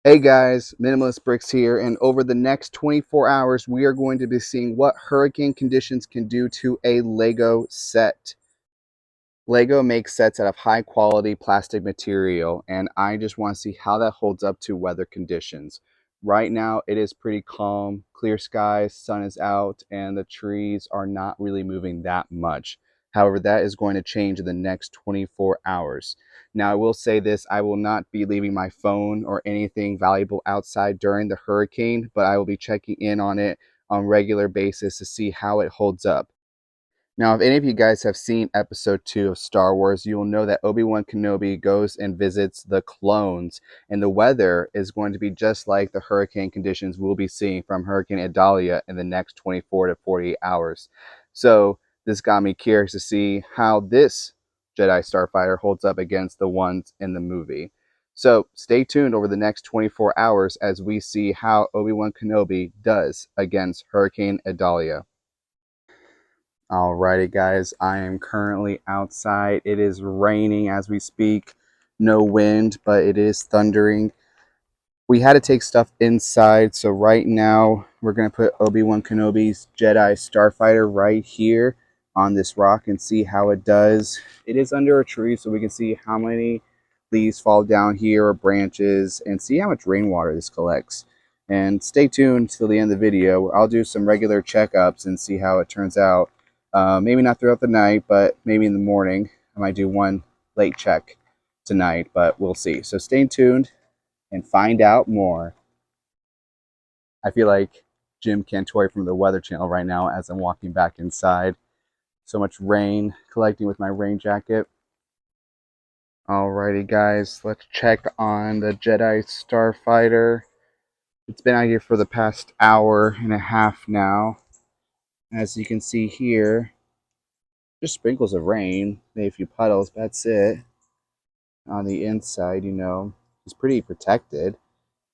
Hey guys, Minimalist Bricks here, and over the next 24 hours, we are going to be seeing what hurricane conditions can do to a Lego set. Lego makes sets out of high quality plastic material, and I just want to see how that holds up to weather conditions. Right now, it is pretty calm, clear skies, sun is out, and the trees are not really moving that much. However, that is going to change in the next 24 hours. Now, I will say this, I will not be leaving my phone or anything valuable outside during the hurricane, but I will be checking in on it on a regular basis to see how it holds up. Now, if any of you guys have seen episode 2 of Star Wars, you will know that Obi Wan Kenobi goes and visits the clones, and the weather is going to be just like the hurricane conditions we'll be seeing from Hurricane Idalia in the next 24 to 48 hours. So, this got me curious to see how this Jedi Starfighter holds up against the ones in the movie. So, stay tuned over the next 24 hours as we see how Obi Wan Kenobi does against Hurricane Idalia. Alrighty, guys, I am currently outside. It is raining as we speak. No wind, but it is thundering. We had to take stuff inside, so right now we're going to put Obi Wan Kenobi's Jedi Starfighter right here on this rock and see how it does. It is under a tree, so we can see how many leaves fall down here or branches and see how much rainwater this collects. And stay tuned till the end of the video. I'll do some regular checkups and see how it turns out. Maybe not throughout the night, but maybe in the morning. I might do one late check tonight, but we'll see. So stay tuned and find out more. I feel like Jim Cantori from the Weather Channel right now as I'm walking back inside. So much rain collecting with my rain jacket. Alrighty, guys, let's check on the Jedi Starfighter. It's been out here for the past hour and a half now. As you can see here, just sprinkles of rain, maybe a few puddles, but that's it. On the inside, he's pretty protected.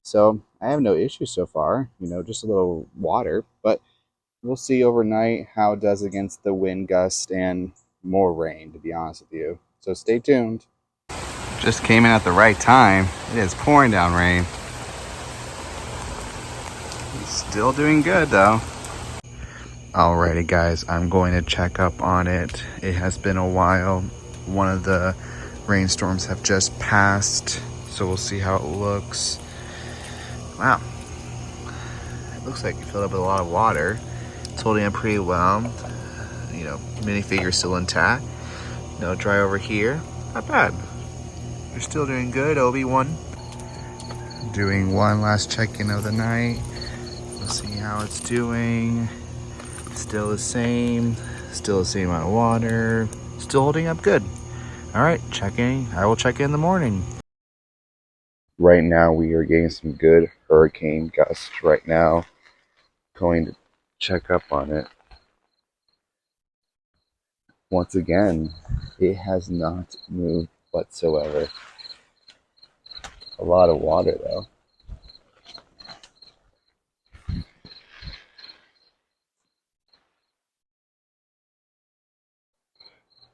So I have no issues so far, just a little water, but we'll see overnight how it does against the wind gust and more rain, to be honest with you. So stay tuned. Just came in at the right time. It is pouring down rain. He's still doing good though. Alrighty, guys, I'm going to check up on it. It has been a while. One of the rainstorms have just passed, so we'll see how it looks. Wow, it looks like you filled up with a lot of water. It's holding up pretty well. Minifigure's still intact. No dry over here. Not bad. You're still doing good, Obi-Wan. Doing one last check-in of the night. We'll see how it's doing. Still the same amount of water. Still holding up good. All right, checking. I will check in the morning. Right now, we are getting some good hurricane gusts right now. Going to check up on it. Once again, it has not moved whatsoever. A lot of water, though.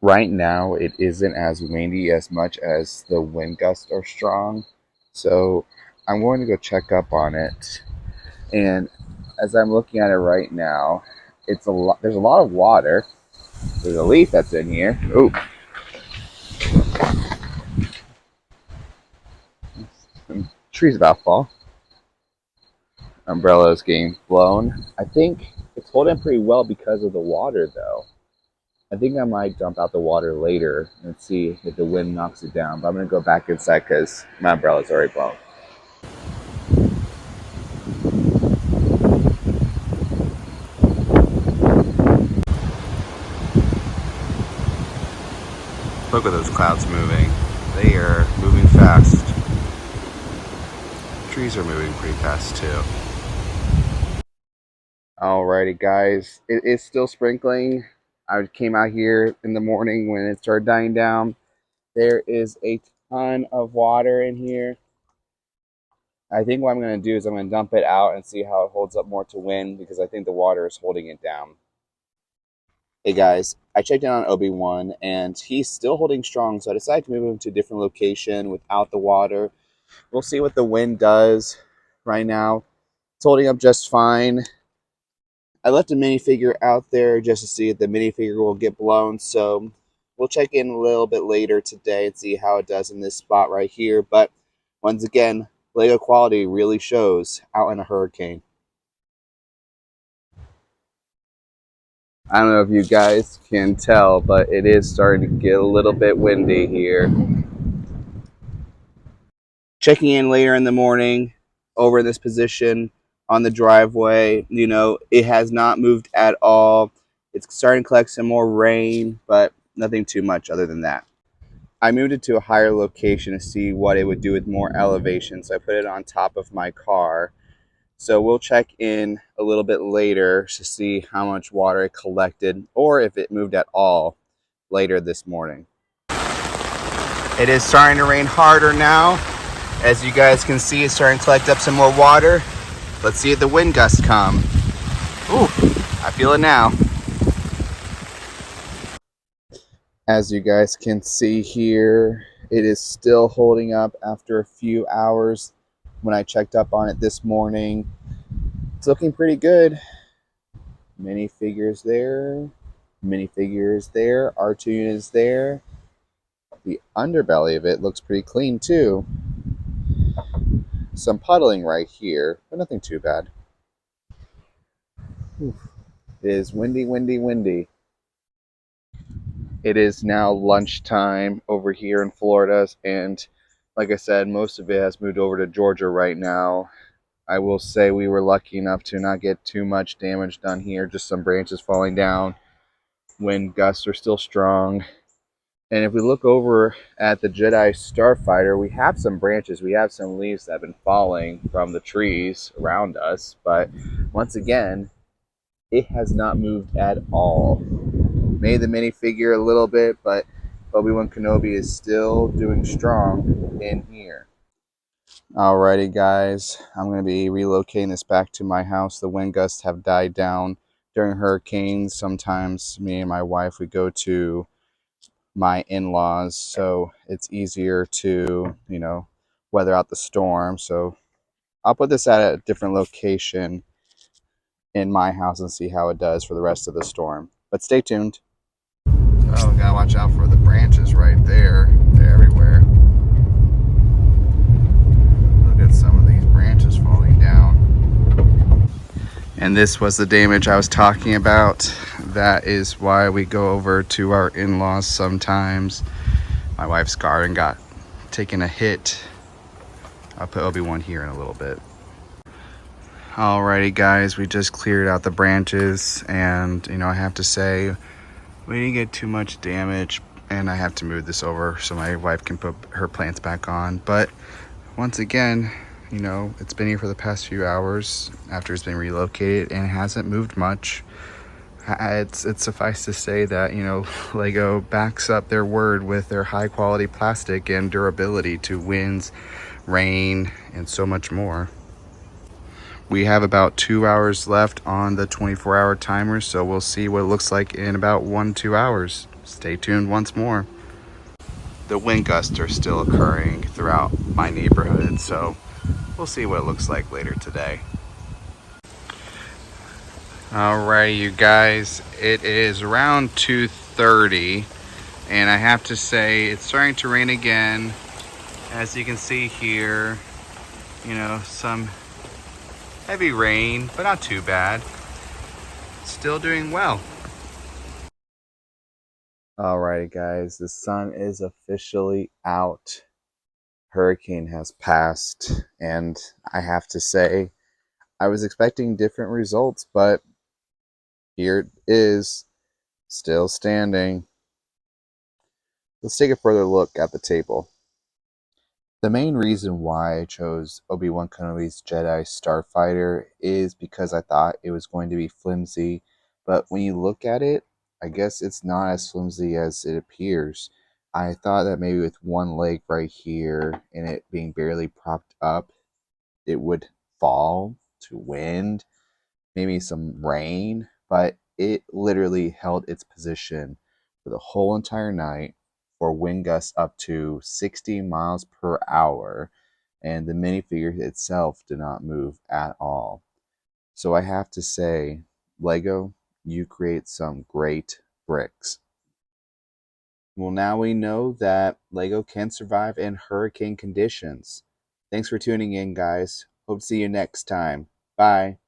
Right now, it isn't as windy as much as the wind gusts are strong. So I'm going to go check up on it. And as I'm looking at it right now, it's a lot. There's a lot of water. There's a leaf that's in here. Oh, some trees about to fall. Umbrella is getting blown. I think it's holding pretty well because of the water, though. I think I might dump out the water later and see if the wind knocks it down. But I'm going to go back inside because my umbrella's already blown. Look at those clouds moving. They are moving fast. Trees are moving pretty fast too. Alrighty, guys. It is still sprinkling. I came out here in the morning when it started dying down. There is a ton of water in here. I think what I'm going to do is I'm going to dump it out and see how it holds up more to wind because I think the water is holding it down. Hey guys, I checked in on Obi-Wan and he's still holding strong, so I decided to move him to a different location without the water. We'll see what the wind does. Right now, it's holding up just fine. I left a minifigure out there just to see if the minifigure will get blown, so we'll check in a little bit later today and see how it does in this spot right here. But once again, Lego quality really shows out in a hurricane. I don't know if you guys can tell, but it is starting to get a little bit windy here. Checking in later in the morning over this position on the driveway, it has not moved at all. It's starting to collect some more rain, but nothing too much other than that. I moved it to a higher location to see what it would do with more elevation, so I put it on top of my car. So we'll check in a little bit later to see how much water it collected or if it moved at all later this morning. It is starting to rain harder now. As you guys can see, it's starting to collect up some more water. Let's see if the wind gusts come. Ooh, I feel it now. As you guys can see here, it is still holding up after a few hours. When I checked up on it this morning, it's looking pretty good. Minifigures there, minifigures there, R2 units there. The underbelly of it looks pretty clean too. Some puddling right here, but nothing too bad. It is windy, windy, windy. It is now lunchtime over here in Florida, and like I said, most of it has moved over to Georgia right now. I will say we were lucky enough to not get too much damage done here, just some branches falling down. Wind gusts are still strong. And if we look over at the Jedi Starfighter, we have some branches, we have some leaves that have been falling from the trees around us, but once again, it has not moved at all. Made the minifigure a little bit, but Obi Wan Kenobi is still doing strong in here. Alrighty, guys, I'm going to be relocating this back to my house. The wind gusts have died down during hurricanes. Sometimes me and my wife, we go to my in-laws, so it's easier to, weather out the storm. So I'll put this at a different location in my house and see how it does for the rest of the storm. But stay tuned. Oh, gotta watch out for the branches right there. They're everywhere. Look at some of these branches falling down. And this was the damage I was talking about. That is why we go over to our in-laws sometimes. My wife's garden got taken a hit. I'll put Obi-Wan here in a little bit. Alrighty, guys, we just cleared out the branches, and I have to say we didn't get too much damage, and I have to move this over so my wife can put her plants back on. But once again, it's been here for the past few hours after it's been relocated, and it hasn't moved much. It's suffice to say that, Lego backs up their word with their high quality plastic and durability to winds, rain, and so much more. We have about 2 hours left on the 24-hour timer, so we'll see what it looks like in about 1-2 hours. Stay tuned once more. The wind gusts are still occurring throughout my neighborhood, so we'll see what it looks like later today. Alright, you guys, it is around 2:30, and I have to say it's starting to rain again. As you can see here, some heavy rain, but not too bad. Still doing well. Alrighty, guys, the sun is officially out. Hurricane has passed, and I have to say I was expecting different results, but here it is, still standing. Let's take a further look at the table. The main reason why I chose Obi Wan Kenobi's Jedi Starfighter is because I thought it was going to be flimsy, but when you look at it, I guess it's not as flimsy as it appears. I thought that maybe with one leg right here and it being barely propped up, it would fall to wind, maybe some rain, but it literally held its position for the whole entire night for wind gusts up to 60 miles per hour. and the minifigure itself did not move at all. So I have to say, Lego, you create some great bricks. Well, now we know that Lego can survive in hurricane conditions. Thanks for tuning in, guys. Hope to see you next time. Bye.